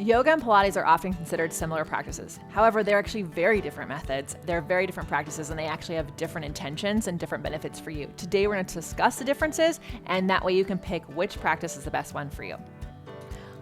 Yoga and Pilates are often considered similar practices. However, they're actually very different methods. They're very different practices, and they actually have different intentions and different benefits for you. Today, we're going to discuss the differences, and that way you can pick which practice is the best one for you.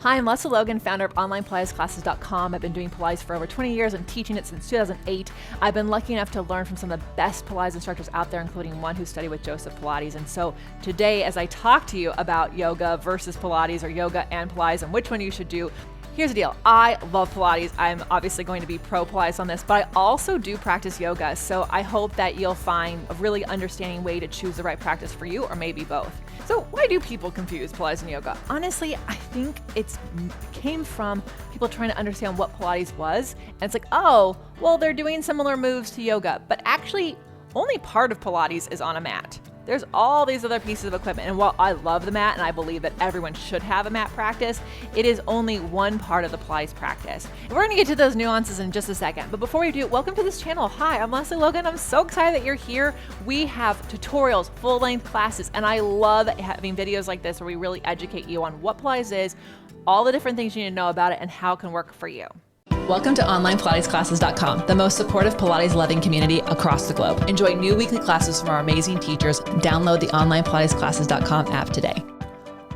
Hi, I'm Lesley Logan, founder of OnlinePilatesClasses.com. I've been doing Pilates for over 20 years and teaching it since 2008. I've been lucky enough to learn from some of the best Pilates instructors out there, including one who studied with Joseph Pilates. And so today, as I talk to you about yoga versus Pilates or yoga and Pilates and which one you should do, here's the deal. I love Pilates. I'm obviously going to be pro Pilates on this, but I also do practice yoga. So I hope that you'll find a really understanding way to choose the right practice for you, or maybe both. So why do people confuse Pilates and yoga? Honestly, I think it came from people trying to understand what Pilates was. And it's like, oh, well, they're doing similar moves to yoga, but actually only part of Pilates is on a mat. There's all these other pieces of equipment. And while I love the mat and I believe that everyone should have a mat practice, it is only one part of the Pilates practice. We're going to get to those nuances in just a second. But before we do, welcome to this channel. Hi, I'm Lesley Logan. I'm so excited that you're here. We have tutorials, full-length classes, and I love having videos like this where we really educate you on what Pilates is, all the different things you need to know about it, and how it can work for you. Welcome to OnlinePilatesClasses.com, the most supportive Pilates-loving community across the globe. Enjoy new weekly classes from our amazing teachers. Download the OnlinePilatesClasses.com app today.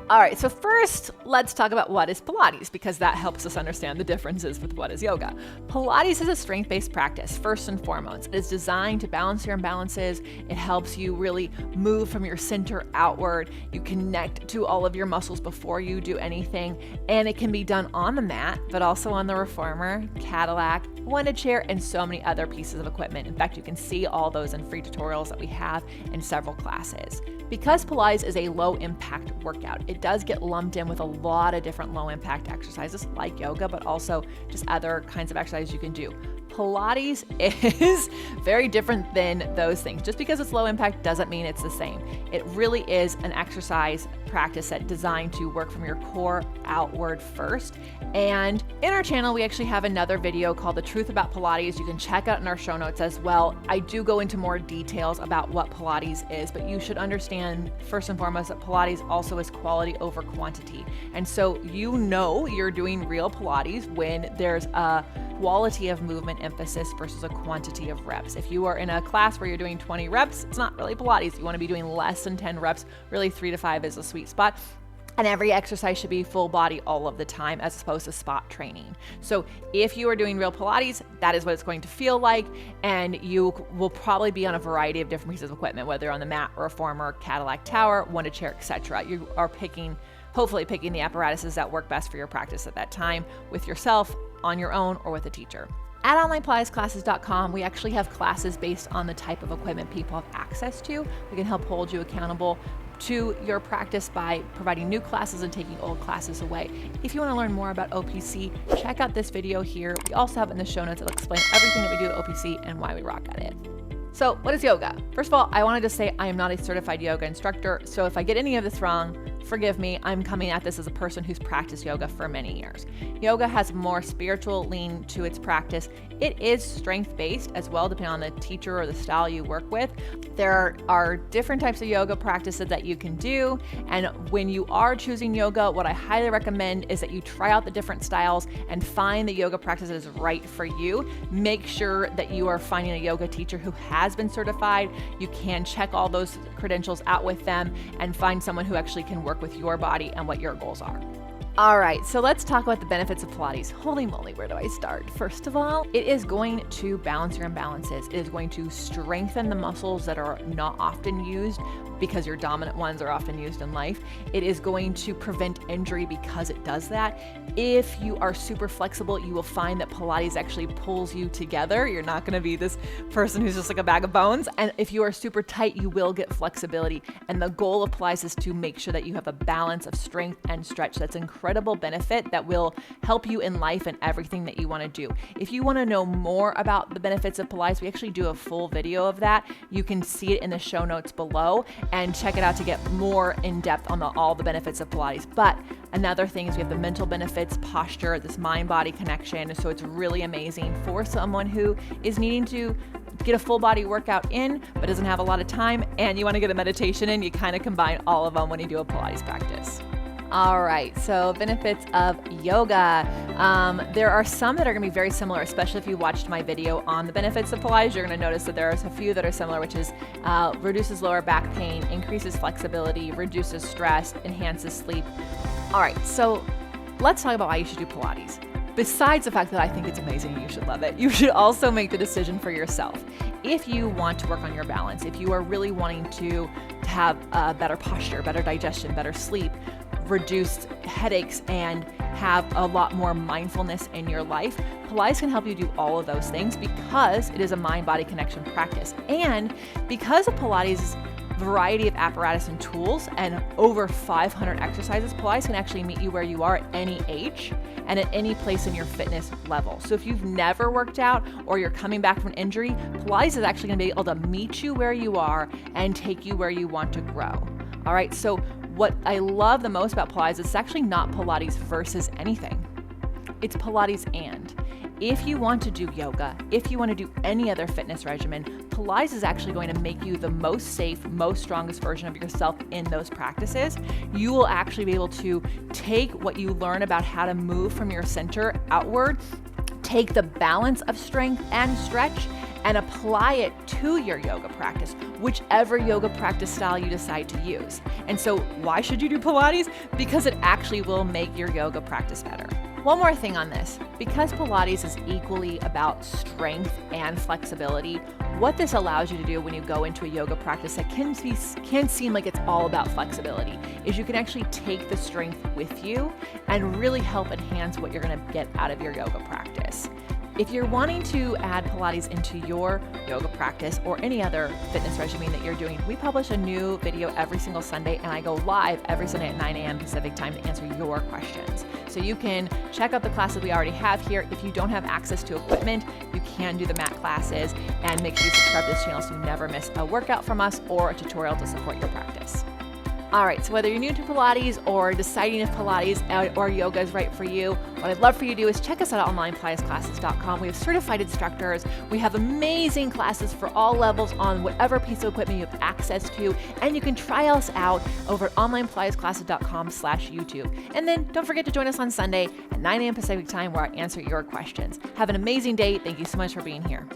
All right, so first, let's talk about what is Pilates, because that helps us understand the differences with what is yoga. Pilates is a strength-based practice, first and foremost. It is designed to balance your imbalances. It helps you really move from your center outward. You connect to all of your muscles before you do anything, and it can be done on the mat, but also on the reformer, Cadillac, one chair, and so many other pieces of equipment. In fact, you can see all those in free tutorials that we have in several classes. Because Pilates is a low-impact workout, it does get lumped in with a lot of different low-impact exercises like yoga, but also just other kinds of exercises you can do. Pilates is very different than those things. Just because it's low impact doesn't mean it's the same. It really is an exercise practice that's designed to work from your core outward first. And in our channel, we actually have another video called The Truth About Pilates. You can check out in our show notes as well. I do go into more details about what Pilates is, but you should understand first and foremost that Pilates also is quality over quantity. And so you know you're doing real Pilates when there's a quality of movement emphasis versus a quantity of reps. If you are in a class where you're doing 20 reps, it's not really Pilates. You want to be doing less than 10 reps. Really 3 to 5 is a sweet spot. And every exercise should be full body all of the time as opposed to spot training. So if you are doing real Pilates, that is what it's going to feel like. And you will probably be on a variety of different pieces of equipment, whether you're on the mat, reformer, Cadillac tower, one chair, etc. You are hopefully picking the apparatuses that work best for your practice at that time with yourself, on your own, or with a teacher. At OnlinePilatesClasses.com, we actually have classes based on the type of equipment people have access to. We can help hold you accountable to your practice by providing new classes and taking old classes away. If you want to learn more about OPC, check out this video here. We also have in the show notes that'll explain everything that we do at OPC and why we rock at it. So what is yoga? First of all, I wanted to say I am not a certified yoga instructor, so if I get any of this wrong, forgive me. I'm coming at this as a person who's practiced yoga for many years. Yoga has a more spiritual lean to its practice. It is strength-based as well, depending on the teacher or the style you work with. There are different types of yoga practices that you can do, and when you are choosing yoga, what I highly recommend is that you try out the different styles and find the yoga practice that is right for you. Make sure that you are finding a yoga teacher who has been certified. You can check all those credentials out with them and find someone who actually can work with your body and what your goals are. All right, so let's talk about the benefits of Pilates. Holy moly, where do I start? First of all, it is going to balance your imbalances. It is going to strengthen the muscles that are not often used because your dominant ones are often used in life. It is going to prevent injury because it does that. If you are super flexible, you will find that Pilates actually pulls you together. You're not gonna be this person who's just like a bag of bones. And if you are super tight, you will get flexibility. And the goal of Pilates is to make sure that you have a balance of strength and stretch. That's incredible benefit that will help you in life and everything that you wanna do. If you wanna know more about the benefits of Pilates, we actually do a full video of that. You can see it in the show notes below and check it out to get more in depth on all the benefits of Pilates. But another thing is we have the mental benefits, posture, this mind-body connection. So it's really amazing for someone who is needing to get a full body workout in, but doesn't have a lot of time, and you want to get a meditation in. You kind of combine all of them when you do a Pilates practice. All right, so benefits of yoga. There are some that are going to be very similar, especially if you watched my video on the benefits of Pilates. You're going to notice that there's a few that are similar, which is reduces lower back pain, increases flexibility, reduces stress, enhances sleep. All right, so let's talk about why you should do Pilates. Besides the fact that I think it's amazing and you should love it, you should also make the decision for yourself. If you want to work on your balance, if you are really wanting to have better posture, better digestion, better sleep, reduced headaches, and have a lot more mindfulness in your life, Pilates can help you do all of those things because it is a mind-body connection practice. And because of Pilates' variety of apparatus and tools and over 500 exercises, Pilates can actually meet you where you are at any age and at any place in your fitness level. So if you've never worked out or you're coming back from an injury, Pilates is actually going to be able to meet you where you are and take you where you want to grow. All right, so what I love the most about Pilates is it's actually not Pilates versus anything. It's Pilates and. If you want to do yoga, if you want to do any other fitness regimen, Pilates is actually going to make you the most safe, most strongest version of yourself in those practices. You will actually be able to take what you learn about how to move from your center outward, take the balance of strength and stretch, and apply it to your yoga practice, whichever yoga practice style you decide to use. And so why should you do Pilates? Because it actually will make your yoga practice better. One more thing on this, because Pilates is equally about strength and flexibility, what this allows you to do when you go into a yoga practice that can seem like it's all about flexibility is you can actually take the strength with you and really help enhance what you're going to get out of your yoga practice. If you're wanting to add Pilates into your yoga practice or any other fitness regimen that you're doing, we publish a new video every single Sunday, and I go live every Sunday at 9 a.m. Pacific time to answer your questions. So you can check out the classes we already have here. If you don't have access to equipment, you can do the mat classes, and make sure you subscribe to this channel so you never miss a workout from us or a tutorial to support your practice. All right, so whether you're new to Pilates or deciding if Pilates or yoga is right for you, what I'd love for you to do is check us out at onlinepilatesclasses.com. We have certified instructors. We have amazing classes for all levels on whatever piece of equipment you have access to, and you can try us out over at onlinepilatesclasses.com/YouTube. And then don't forget to join us on Sunday at 9 a.m. Pacific time where I answer your questions. Have an amazing day. Thank you so much for being here.